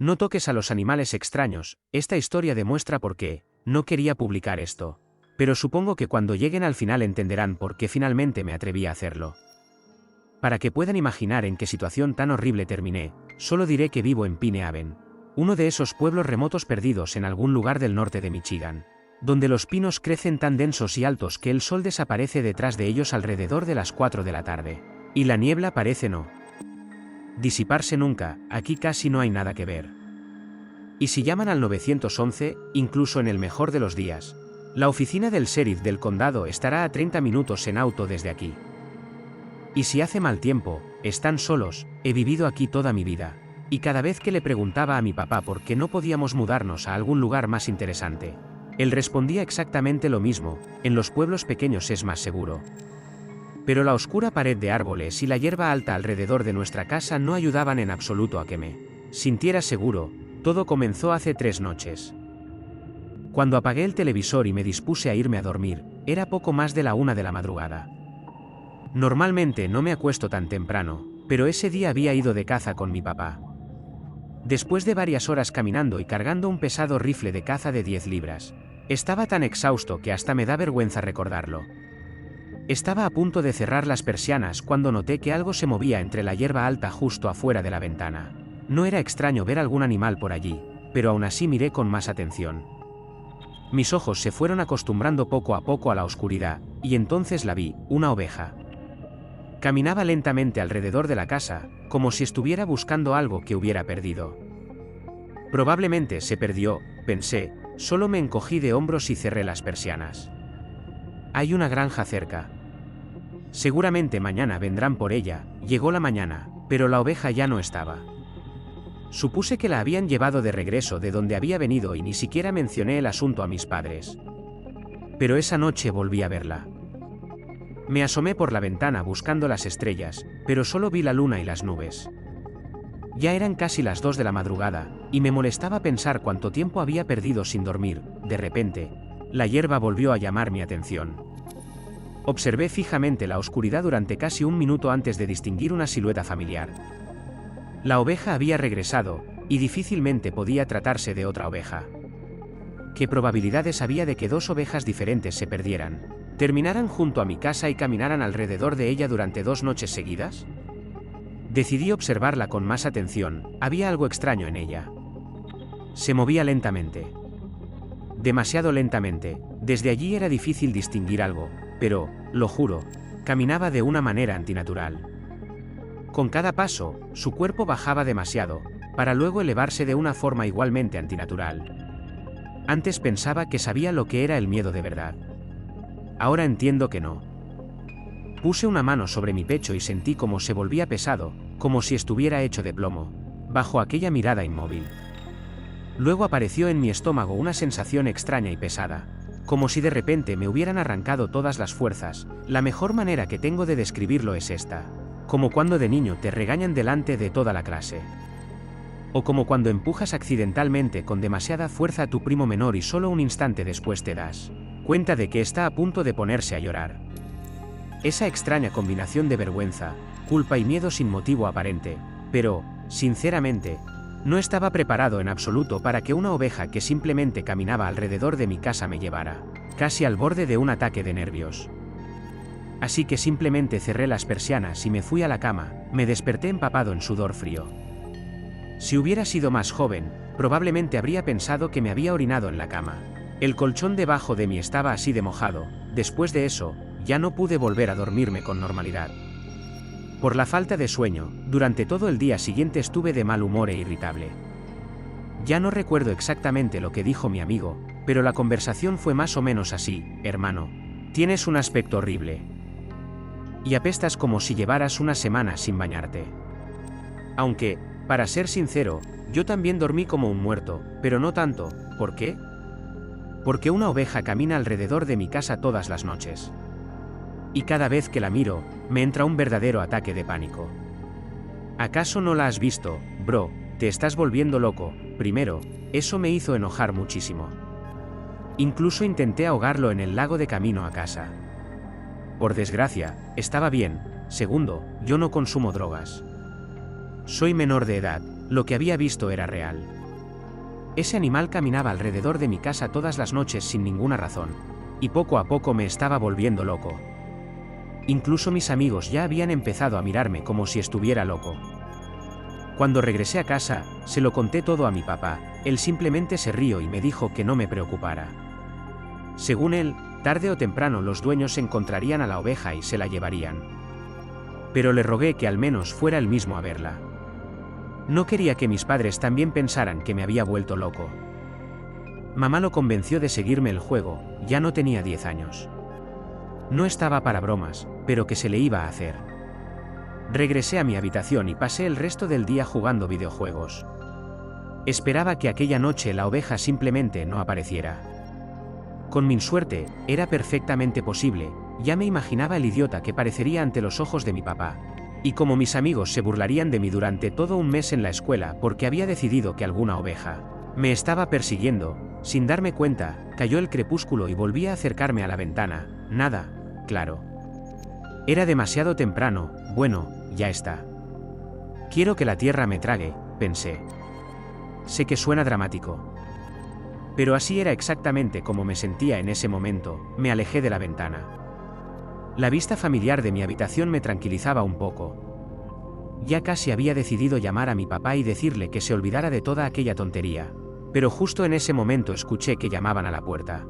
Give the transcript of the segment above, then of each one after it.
No toques a los animales extraños, esta historia demuestra por qué. No quería publicar esto. Pero supongo que cuando lleguen al final entenderán por qué finalmente me atreví a hacerlo. Para que puedan imaginar en qué situación tan horrible terminé, solo diré que vivo en Pine Haven, uno de esos pueblos remotos perdidos en algún lugar del norte de Michigan, donde los pinos crecen tan densos y altos que el sol desaparece detrás de ellos alrededor de las 4 de la tarde. Y la niebla parece no disiparse nunca, aquí casi no hay nada que ver. Y si llaman al 911, incluso en el mejor de los días, la oficina del sheriff del condado estará a 30 minutos en auto desde aquí. Y si hace mal tiempo, están solos, he vivido aquí toda mi vida. Y cada vez que le preguntaba a mi papá por qué no podíamos mudarnos a algún lugar más interesante, él respondía exactamente lo mismo, en los pueblos pequeños es más seguro. Pero la oscura pared de árboles y la hierba alta alrededor de nuestra casa no ayudaban en absoluto a que me sintiera seguro. Todo comenzó hace 3 noches. Cuando apagué el televisor y me dispuse a irme a dormir, era poco más de la 1 de la madrugada. Normalmente no me acuesto tan temprano, pero ese día había ido de caza con mi papá. Después de varias horas caminando y cargando un pesado rifle de caza de 10 libras, estaba tan exhausto que hasta me da vergüenza recordarlo. Estaba a punto de cerrar las persianas cuando noté que algo se movía entre la hierba alta justo afuera de la ventana. No era extraño ver algún animal por allí, pero aún así miré con más atención. Mis ojos se fueron acostumbrando poco a poco a la oscuridad, y entonces la vi, una oveja. Caminaba lentamente alrededor de la casa, como si estuviera buscando algo que hubiera perdido. Probablemente se perdió, pensé, solo me encogí de hombros y cerré las persianas. Hay una granja cerca. Seguramente mañana vendrán por ella. Llegó la mañana, pero la oveja ya no estaba. Supuse que la habían llevado de regreso de donde había venido y ni siquiera mencioné el asunto a mis padres. Pero esa noche volví a verla. Me asomé por la ventana buscando las estrellas, pero solo vi la luna y las nubes. Ya eran casi las 2 de la madrugada, y me molestaba pensar cuánto tiempo había perdido sin dormir. De repente, la hierba volvió a llamar mi atención. Observé fijamente la oscuridad durante casi un minuto antes de distinguir una silueta familiar. La oveja había regresado, y difícilmente podía tratarse de otra oveja. ¿Qué probabilidades había de que 2 ovejas diferentes se perdieran, terminaran junto a mi casa y caminaran alrededor de ella durante 2 noches seguidas? Decidí observarla con más atención, había algo extraño en ella. Se movía lentamente. Demasiado lentamente, desde allí era difícil distinguir algo, pero, lo juro, caminaba de una manera antinatural. Con cada paso, su cuerpo bajaba demasiado, para luego elevarse de una forma igualmente antinatural. Antes pensaba que sabía lo que era el miedo de verdad. Ahora entiendo que no. Puse una mano sobre mi pecho y sentí cómo se volvía pesado, como si estuviera hecho de plomo, bajo aquella mirada inmóvil. Luego apareció en mi estómago una sensación extraña y pesada, como si de repente me hubieran arrancado todas las fuerzas. La mejor manera que tengo de describirlo es esta: como cuando de niño te regañan delante de toda la clase. O como cuando empujas accidentalmente con demasiada fuerza a tu primo menor y solo un instante después te das cuenta de que está a punto de ponerse a llorar. Esa extraña combinación de vergüenza, culpa y miedo sin motivo aparente, pero, sinceramente, no estaba preparado en absoluto para que una oveja que simplemente caminaba alrededor de mi casa me llevara, casi al borde de un ataque de nervios. Así que simplemente cerré las persianas y me fui a la cama. Me desperté empapado en sudor frío. Si hubiera sido más joven, probablemente habría pensado que me había orinado en la cama. El colchón debajo de mí estaba así de mojado. Después de eso, ya no pude volver a dormirme con normalidad. Por la falta de sueño, durante todo el día siguiente estuve de mal humor e irritable. Ya no recuerdo exactamente lo que dijo mi amigo, pero la conversación fue más o menos así: hermano, tienes un aspecto horrible. Y apestas como si llevaras una semana sin bañarte. Aunque, para ser sincero, yo también dormí como un muerto, pero no tanto. ¿Por qué? Porque una oveja camina alrededor de mi casa todas las noches. Y cada vez que la miro, me entra un verdadero ataque de pánico. ¿Acaso no la has visto, bro? Te estás volviendo loco. Primero, eso me hizo enojar muchísimo. Incluso intenté ahogarlo en el lago de camino a casa. Por desgracia, estaba bien. Segundo, yo no consumo drogas. Soy menor de edad, Lo que había visto era real. Ese animal caminaba alrededor de mi casa todas las noches sin ninguna razón, y poco a poco me estaba volviendo loco. Incluso mis amigos ya habían empezado a mirarme como si estuviera loco. Cuando regresé a casa, se lo conté todo a mi papá, él simplemente se rió y me dijo que no me preocupara. Según él, tarde o temprano los dueños encontrarían a la oveja y se la llevarían. Pero le rogué que al menos fuera él mismo a verla. No quería que mis padres también pensaran que me había vuelto loco. Mamá lo convenció de seguirme el juego, ya no tenía 10 años. No estaba para bromas, pero ¿qué se le iba a hacer? Regresé a mi habitación y pasé el resto del día jugando videojuegos. Esperaba que aquella noche la oveja simplemente no apareciera. Con mi suerte, era perfectamente posible, ya me imaginaba el idiota que parecería ante los ojos de mi papá. Y como mis amigos se burlarían de mí durante todo un mes en la escuela porque había decidido que alguna oveja me estaba persiguiendo, sin darme cuenta, cayó el crepúsculo y volví a acercarme a la ventana, nada, claro. Era demasiado temprano, bueno, ya está. Quiero que la tierra me trague, pensé. Sé que suena dramático. Pero así era exactamente como me sentía en ese momento, me alejé de la ventana. La vista familiar de mi habitación me tranquilizaba un poco. Ya casi había decidido llamar a mi papá y decirle que se olvidara de toda aquella tontería, pero justo en ese momento escuché que llamaban a la puerta.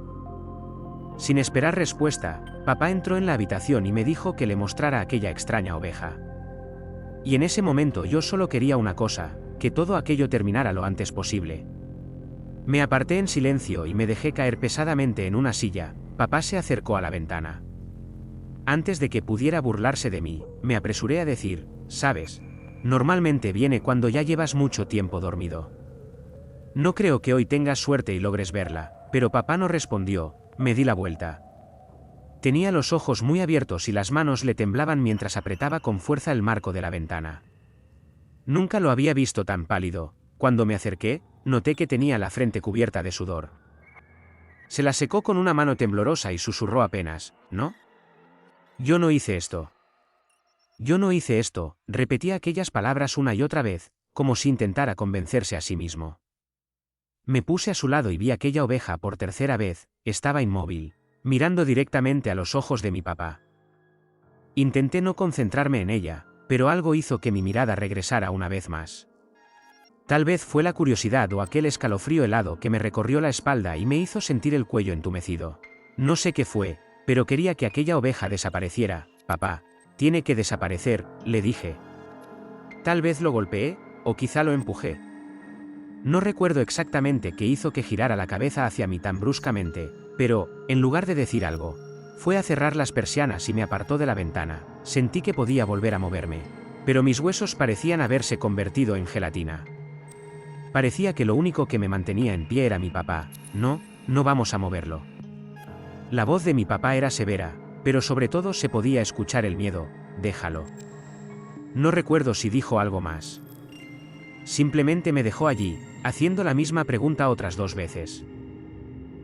Sin esperar respuesta, papá entró en la habitación y me dijo que le mostrara aquella extraña oveja. Y en ese momento yo solo quería una cosa, que todo aquello terminara lo antes posible. Me aparté en silencio y me dejé caer pesadamente en una silla. Papá se acercó a la ventana. Antes de que pudiera burlarse de mí, me apresuré a decir, ¿sabes? Normalmente viene cuando ya llevas mucho tiempo dormido. No creo que hoy tengas suerte y logres verla, pero papá no respondió, me di la vuelta. Tenía los ojos muy abiertos y las manos le temblaban mientras apretaba con fuerza el marco de la ventana. Nunca lo había visto tan pálido. Cuando me acerqué, noté que tenía la frente cubierta de sudor. Se la secó con una mano temblorosa y susurró apenas, ¿no? Yo no hice esto. Yo no hice esto, repetía aquellas palabras una y otra vez, como si intentara convencerse a sí mismo. Me puse a su lado y vi aquella oveja por tercera vez, estaba inmóvil, mirando directamente a los ojos de mi papá. Intenté no concentrarme en ella, pero algo hizo que mi mirada regresara una vez más. Tal vez fue la curiosidad o aquel escalofrío helado que me recorrió la espalda y me hizo sentir el cuello entumecido. No sé qué fue, pero quería que aquella oveja desapareciera. Papá, tiene que desaparecer, le dije. Tal vez lo golpeé, o quizá lo empujé. No recuerdo exactamente qué hizo que girara la cabeza hacia mí tan bruscamente, pero, en lugar de decir algo, fue a cerrar las persianas y me apartó de la ventana. Sentí que podía volver a moverme, pero mis huesos parecían haberse convertido en gelatina. Parecía que lo único que me mantenía en pie era mi papá. No, no vamos a moverlo. La voz de mi papá era severa, pero sobre todo se podía escuchar el miedo. Déjalo. No recuerdo si dijo algo más. Simplemente me dejó allí, haciendo la misma pregunta otras 2 veces.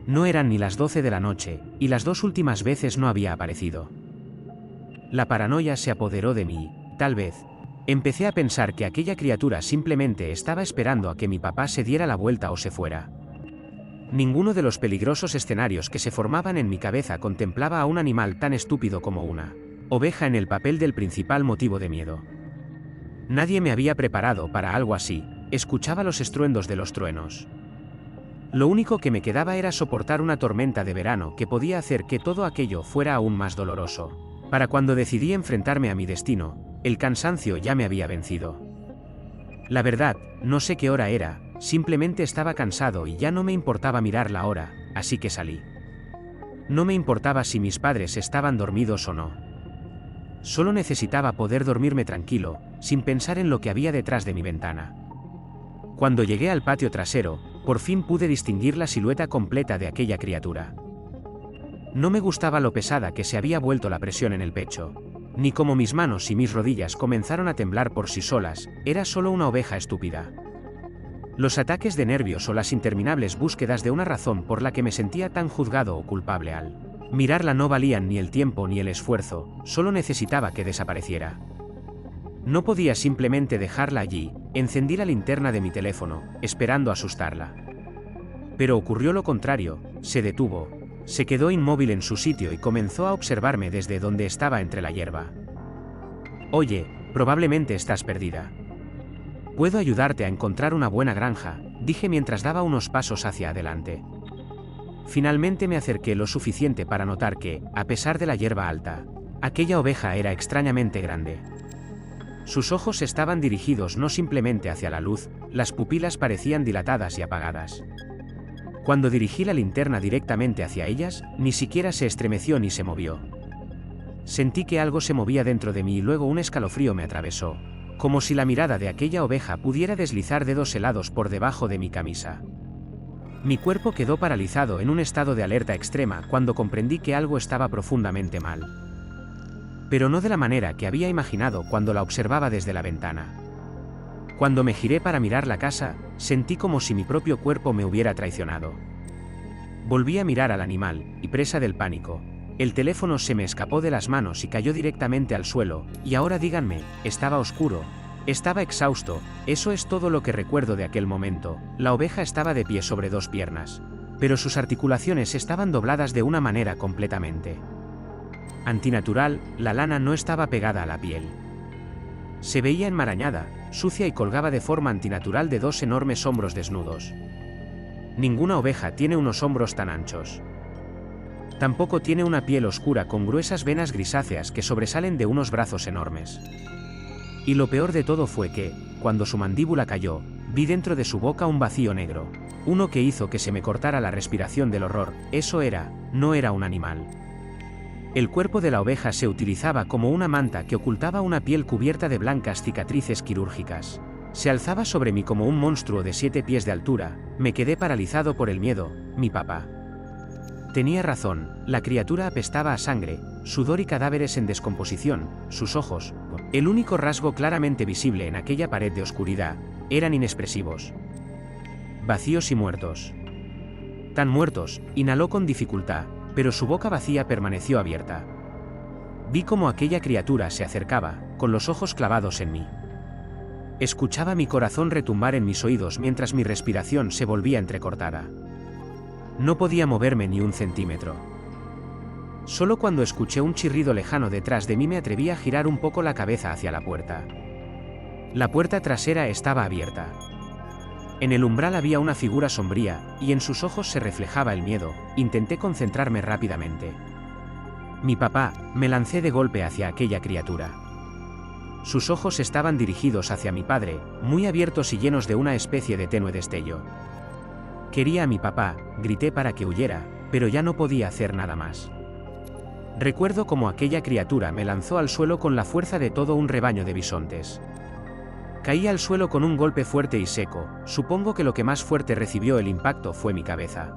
No eran ni las 12 de la noche, y las 2 últimas veces no había aparecido. La paranoia se apoderó de mí, tal vez. Empecé a pensar que aquella criatura simplemente estaba esperando a que mi papá se diera la vuelta o se fuera. Ninguno de los peligrosos escenarios que se formaban en mi cabeza contemplaba a un animal tan estúpido como una oveja en el papel del principal motivo de miedo. Nadie me había preparado para algo así, escuchaba los estruendos de los truenos. Lo único que me quedaba era soportar una tormenta de verano que podía hacer que todo aquello fuera aún más doloroso. Para cuando decidí enfrentarme a mi destino, el cansancio ya me había vencido. La verdad, no sé qué hora era, simplemente estaba cansado y ya no me importaba mirar la hora, así que salí. No me importaba si mis padres estaban dormidos o no. Solo necesitaba poder dormirme tranquilo, sin pensar en lo que había detrás de mi ventana. Cuando llegué al patio trasero, por fin pude distinguir la silueta completa de aquella criatura. No me gustaba lo pesada que se había vuelto la presión en el pecho, ni cómo mis manos y mis rodillas comenzaron a temblar por sí solas. Era solo una oveja estúpida. Los ataques de nervios o las interminables búsquedas de una razón por la que me sentía tan juzgado o culpable al mirarla no valían ni el tiempo ni el esfuerzo, solo necesitaba que desapareciera. No podía simplemente dejarla allí. Encendí la linterna de mi teléfono, esperando asustarla. Pero ocurrió lo contrario, se detuvo, se quedó inmóvil en su sitio y comenzó a observarme desde donde estaba entre la hierba. Oye, probablemente estás perdida. Puedo ayudarte a encontrar una buena granja, dije mientras daba unos pasos hacia adelante. Finalmente me acerqué lo suficiente para notar que, a pesar de la hierba alta, aquella oveja era extrañamente grande. Sus ojos estaban dirigidos no simplemente hacia la luz, las pupilas parecían dilatadas y apagadas. Cuando dirigí la linterna directamente hacia ellas, ni siquiera se estremeció ni se movió. Sentí que algo se movía dentro de mí y luego un escalofrío me atravesó, como si la mirada de aquella oveja pudiera deslizar dedos helados por debajo de mi camisa. Mi cuerpo quedó paralizado en un estado de alerta extrema cuando comprendí que algo estaba profundamente mal. Pero no de la manera que había imaginado cuando la observaba desde la ventana. Cuando me giré para mirar la casa, sentí como si mi propio cuerpo me hubiera traicionado. Volví a mirar al animal, y presa del pánico, el teléfono se me escapó de las manos y cayó directamente al suelo, y ahora díganme, estaba oscuro, estaba exhausto, eso es todo lo que recuerdo de aquel momento. La oveja estaba de pie sobre dos piernas, pero sus articulaciones estaban dobladas de una manera completamente antinatural, la lana no estaba pegada a la piel. Se veía enmarañada, sucia y colgaba de forma antinatural de dos enormes hombros desnudos. Ninguna oveja tiene unos hombros tan anchos. Tampoco tiene una piel oscura con gruesas venas grisáceas que sobresalen de unos brazos enormes. Y lo peor de todo fue que, cuando su mandíbula cayó, vi dentro de su boca un vacío negro, uno que hizo que se me cortara la respiración del horror. Eso no era un animal. El cuerpo de la oveja se utilizaba como una manta que ocultaba una piel cubierta de blancas cicatrices quirúrgicas. Se alzaba sobre mí como un monstruo de 7 pies de altura. Me quedé paralizado por el miedo. Mi papá tenía razón, la criatura apestaba a sangre, sudor y cadáveres en descomposición. Sus ojos, el único rasgo claramente visible en aquella pared de oscuridad, eran inexpresivos. Vacíos y muertos. Tan muertos, inhaló con dificultad, pero su boca vacía permaneció abierta. Vi cómo aquella criatura se acercaba, con los ojos clavados en mí. Escuchaba mi corazón retumbar en mis oídos mientras mi respiración se volvía entrecortada. No podía moverme ni un centímetro. Solo cuando escuché un chirrido lejano detrás de mí me atreví a girar un poco la cabeza hacia la puerta. La puerta trasera estaba abierta. En el umbral había una figura sombría, y en sus ojos se reflejaba el miedo. Intenté concentrarme rápidamente. Mi papá, me lancé de golpe hacia aquella criatura. Sus ojos estaban dirigidos hacia mi padre, muy abiertos y llenos de una especie de tenue destello. Quería a mi papá, grité para que huyera, pero ya no podía hacer nada más. Recuerdo cómo aquella criatura me lanzó al suelo con la fuerza de todo un rebaño de bisontes. Caí al suelo con un golpe fuerte y seco. Supongo que lo que más fuerte recibió el impacto fue mi cabeza.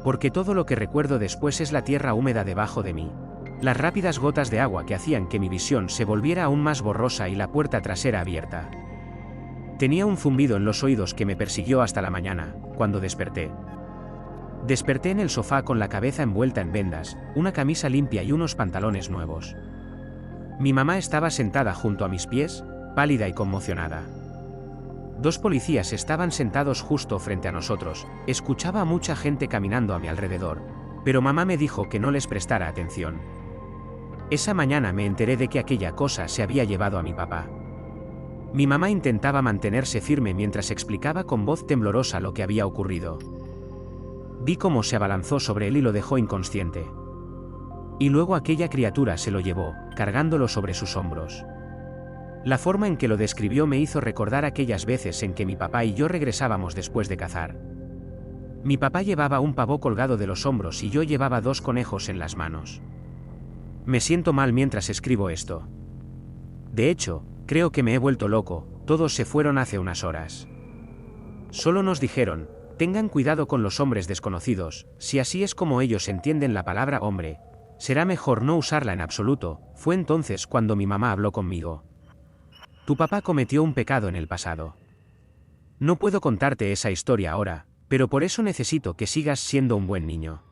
Porque todo lo que recuerdo después es la tierra húmeda debajo de mí. Las rápidas gotas de agua que hacían que mi visión se volviera aún más borrosa y la puerta trasera abierta. Tenía un zumbido en los oídos que me persiguió hasta la mañana, cuando desperté. Desperté en el sofá con la cabeza envuelta en vendas, una camisa limpia y unos pantalones nuevos. Mi mamá estaba sentada junto a mis pies, pálida y conmocionada. 2 policías estaban sentados justo frente a nosotros. Escuchaba a mucha gente caminando a mi alrededor, pero mamá me dijo que no les prestara atención. Esa mañana me enteré de que aquella cosa se había llevado a mi papá. Mi mamá intentaba mantenerse firme mientras explicaba con voz temblorosa lo que había ocurrido. Vi cómo se abalanzó sobre él y lo dejó inconsciente. Y luego aquella criatura se lo llevó, cargándolo sobre sus hombros. La forma en que lo describió me hizo recordar aquellas veces en que mi papá y yo regresábamos después de cazar. Mi papá llevaba un pavo colgado de los hombros y yo llevaba 2 conejos en las manos. Me siento mal mientras escribo esto. De hecho, creo que me he vuelto loco. Todos se fueron hace unas horas. Solo nos dijeron, tengan cuidado con los hombres desconocidos. Si así es como ellos entienden la palabra hombre, será mejor no usarla en absoluto. Fue entonces cuando mi mamá habló conmigo. Tu papá cometió un pecado en el pasado. No puedo contarte esa historia ahora, pero por eso necesito que sigas siendo un buen niño.